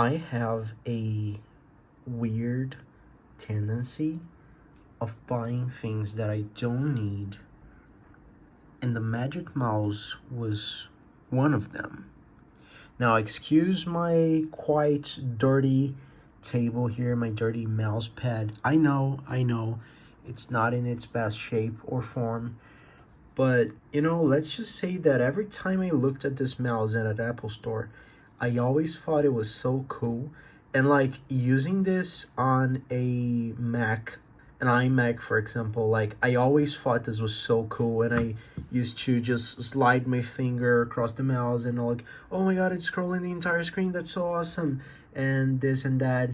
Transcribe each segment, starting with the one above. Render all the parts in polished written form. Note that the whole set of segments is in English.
I have a weird tendency of buying things that I don't need, and the Magic Mouse was one of them. Now, excuse my quite dirty table here, my dirty mouse pad. I know, it's not in its best shape or form, but let's just say that every time I looked at this mouse at Apple Store, I always thought it was so cool. And like using this on a Mac, an iMac, for example, like I always thought this was so cool. And I used to just slide my finger across the mouse and like, oh my god, it's scrolling the entire screen. That's so awesome. And this and that.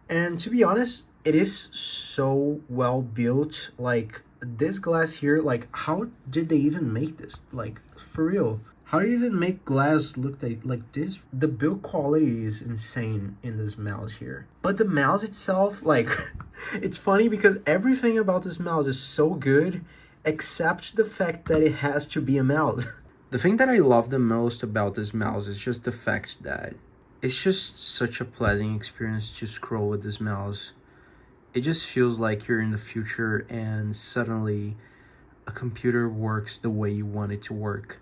And to be honest, it is so well built. Like this glass here, like how did they even make this? Like for real. How do you even make glass look like this? The build quality is insane in this mouse here. But the mouse itself, like, it's funny because everything about this mouse is so good, except the fact that it has to be a mouse. The thing that I love the most about this mouse is just the fact that it's just such a pleasant experience to scroll with this mouse. It just feels like you're in the future and suddenly a computer works the way you want it to work.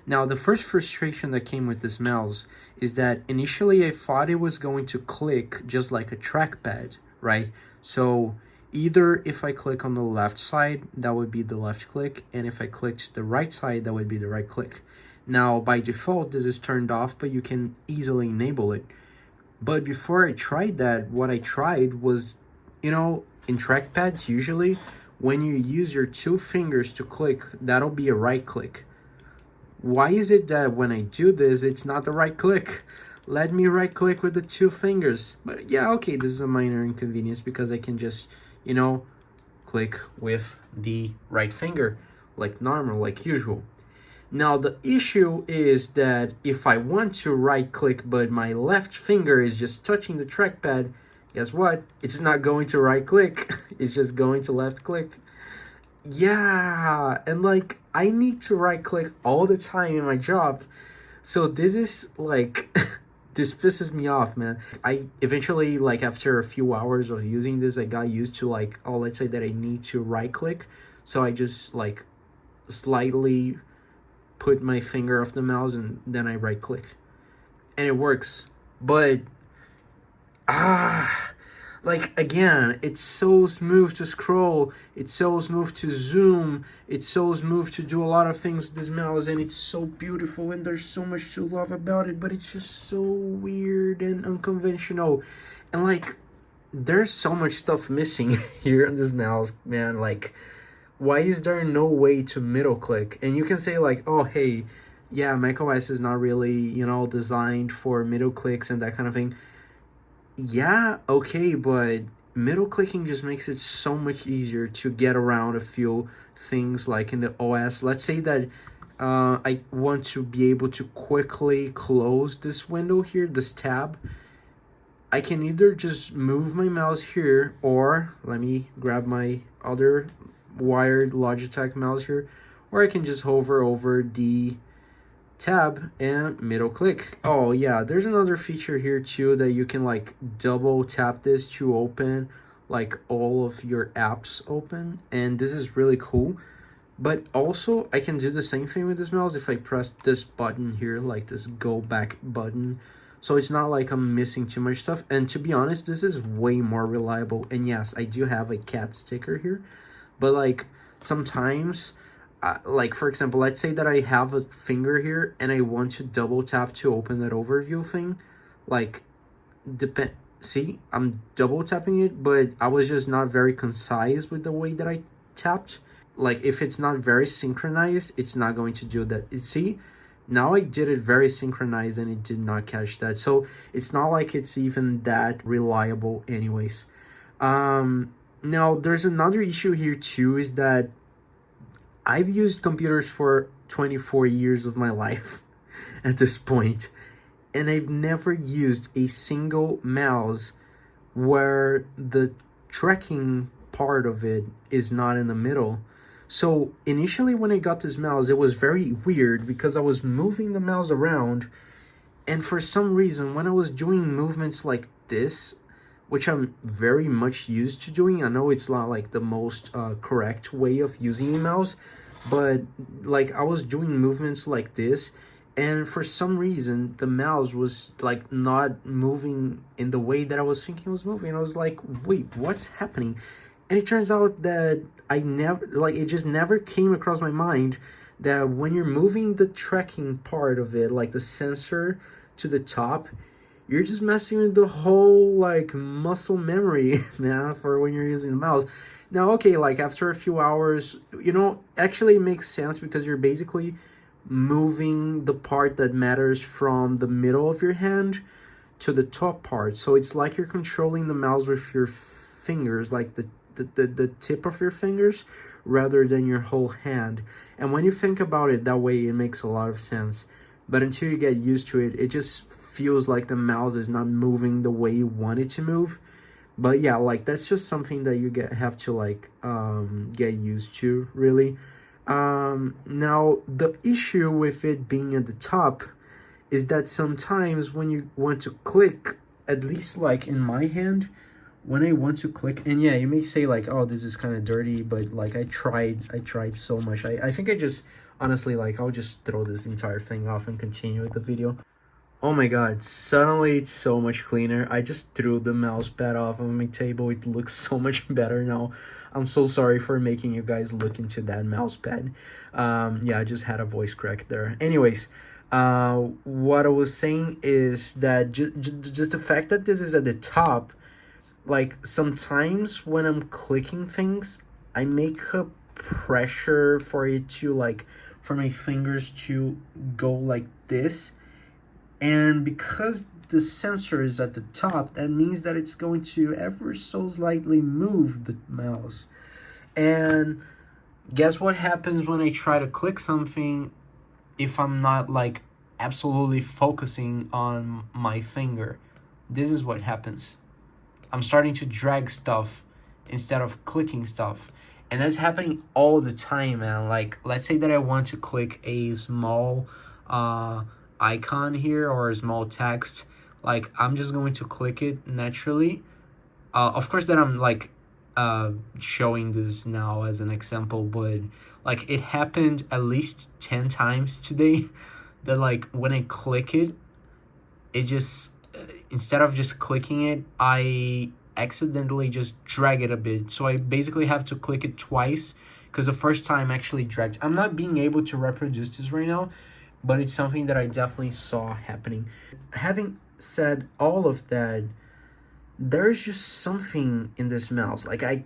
Now, the first frustration that came with this mouse is that initially I thought it was going to click just like a trackpad, right? So either if I click on the left side, that would be the left click, and if I clicked the right side, that would be the right click. Now, by default, this is turned off, but you can easily enable it. But before I tried that, what I tried was, in trackpads, usually, when you use your two fingers to click, that'll be a right click. Why is it that when I do this, it's not the right click? Let me right click with the two fingers. But yeah, okay, this is a minor inconvenience because I can just, click with the right finger, like normal, like usual. Now, the issue is that if I want to right click, but my left finger is just touching the trackpad, guess what? It's not going to right click. It's just going to left click. Yeah, and like I need to right click all the time in my job. So this is like this pisses me off, man. I eventually, like after a few hours of using this, I got used to like, oh, let's say that I need to right click. So I just like slightly put my finger off the mouse and then I right click. And it works. But like again, it's so smooth to scroll, it's so smooth to zoom, it's so smooth to do a lot of things with this mouse, and it's so beautiful and there's so much to love about it, but it's just so weird and unconventional. And like there's so much stuff missing here on this mouse, man. Like why is there no way to middle click? And you can say like, oh hey, yeah, macOS is not really, designed for middle clicks and that kind of thing. Yeah, okay, but middle clicking just makes it so much easier to get around a few things like in the OS. Let's say that I want to be able to quickly close this window here, this tab. I can either just move my mouse here, or let me grab my other wired Logitech mouse here, or I can just hover over the tab and middle click. Oh yeah, there's another feature here too that you can like double tap this to open like all of your apps open, and this is really cool. But also I can do the same thing with this mouse if I press this button here, like this go back button, so it's not like I'm missing too much stuff. And to be honest, this is way more reliable. And yes, I do have a cat sticker here, but like sometimes like for example, let's say that I have a finger here and I want to double tap to open that overview thing. Like see, I'm double tapping it, but I was just not very concise with the way that I tapped. Like if it's not very synchronized, it's not going to do that. See, now I did it very synchronized and it did not catch that. So it's not like it's even that reliable anyways. Now there's another issue here too, is that I've used computers for 24 years of my life at this point, and I've never used a single mouse where the tracking part of it is not in the middle. So initially when I got this mouse, it was very weird because I was moving the mouse around And for some reason, when I was doing movements like this, which I'm very much used to doing, I know it's not like the most correct way of using a mouse, but like I was doing movements like this, and for some reason the mouse was like not moving in the way that I was thinking it was moving. I was like, wait, what's happening? And it turns out that I never, like, it just never came across my mind that when you're moving the tracking part of it, like the sensor to the top, you're just messing with the whole like muscle memory, man, for when you're using the mouse. Now, okay, like after a few hours, you know, actually it makes sense because you're basically moving the part that matters from the middle of your hand to the top part. So it's like you're controlling the mouse with your fingers, like the tip of your fingers rather than your whole hand. And when you think about it that way, it makes a lot of sense. But until you get used to it, it just feels like the mouse is not moving the way you want it to move. But yeah, like that's just something that you have to like get used to, really. Now the issue with it being at the top is that sometimes when you want to click, at least like in my hand, when I want to click, and yeah, you may say like, oh, this is kind of dirty, but like I tried so much. I think I just honestly, like, I'll just throw this entire thing off and continue with the video. Oh my god, suddenly it's so much cleaner. I just threw the mouse pad off of my table. It looks so much better now. I'm so sorry for making you guys look into that mouse pad. Yeah, I just had a voice crack there. Anyways, what I was saying is that just the fact that this is at the top, like sometimes when I'm clicking things, I make a pressure for it to like, for my fingers to go like this. And because the sensor is at the top, that means that it's going to ever so slightly move the mouse. And guess what happens when I try to click something if I'm not like absolutely focusing on my finger? This is what happens. I'm starting to drag stuff instead of clicking stuff. And that's happening all the time, man. Like, let's say that I want to click a small icon here or a small text. Like, I'm just going to click it naturally. Of course that I'm like showing this now as an example, but like it happened at least 10 times today that like when I click it, it just instead of just clicking it, I accidentally just drag it a bit. So I basically have to click it twice because the first time actually dragged. I'm not being able to reproduce this right now, but it's something that I definitely saw happening. Having said all of that, there's just something in this mouse. Like I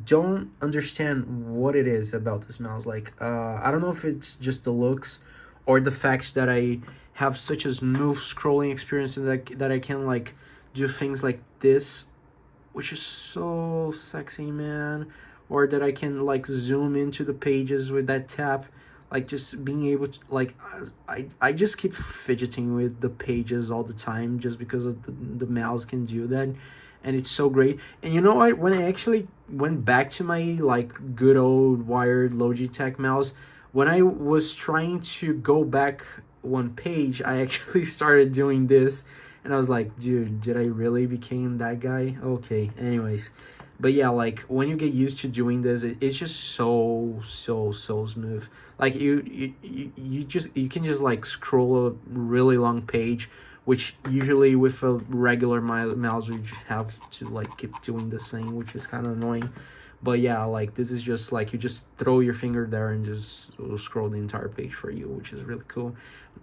don't understand what it is about this mouse. Like I don't know if it's just the looks or the fact that I have such a smooth scrolling experience and that I can like do things like this, which is so sexy, man. Or that I can like zoom into the pages with that tap. Like just being able to like I just keep fidgeting with the pages all the time just because of the mouse can do that, and it's so great. And you know what, when I actually went back to my like good old wired Logitech mouse, when I was trying to go back one page, I actually started doing this, and I was like, dude, did I really became that guy? Okay, anyways. But yeah, like when you get used to doing this, it's just so smooth. Like you can just like scroll a really long page, which usually with a regular mouse you have to like keep doing this thing, which is kind of annoying. But yeah, like this is just like you just throw your finger there and just scroll the entire page for you, which is really cool.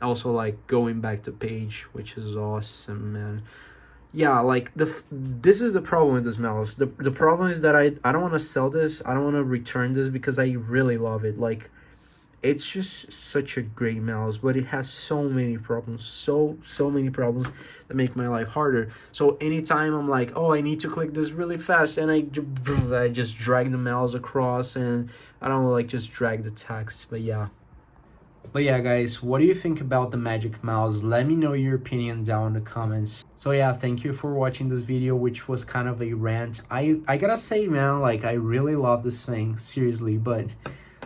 Also like going back to page, which is awesome, man. Yeah, like this is the problem with this mouse. The problem is that I don't want to sell this. I don't want to return this because I really love it. Like it's just such a great mouse, but it has so many problems, so many problems that make my life harder. So anytime I'm like, oh, I need to click this really fast, and I just drag the mouse across, and I don't like just drag the text. But yeah. But yeah, guys, what do you think about the Magic Mouse? Let me know your opinion down in the comments. So yeah, thank you for watching this video, which was kind of a rant. I gotta say, man, like I really love this thing, seriously, but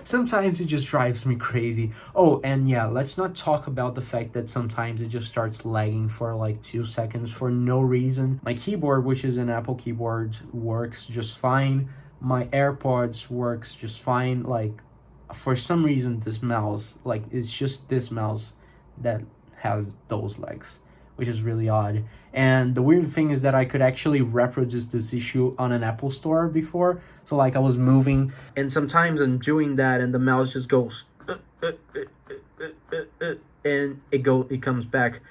Sometimes it just drives me crazy. Oh, and yeah, let's not talk about the fact that sometimes it just starts lagging for like 2 seconds for no reason. My keyboard, which is an Apple keyboard, works just fine. My AirPods works just fine. Like, for some reason, this mouse, like, it's just this mouse that has those legs, which is really odd. And the weird thing is that I could actually reproduce this issue on an Apple store before. So like I was moving, and sometimes I'm doing that and the mouse just goes and it comes back.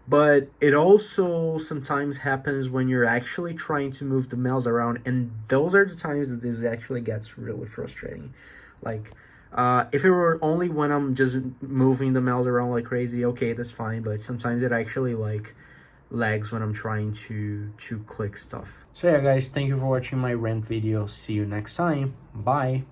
But it also sometimes happens when you're actually trying to move the mouse around, and those are the times that this actually gets really frustrating. Like, if it were only when I'm just moving the mouse around like crazy, okay, that's fine. But sometimes it actually like lags when I'm trying to click stuff. So yeah, guys, thank you for watching my rant video. See you next time. Bye.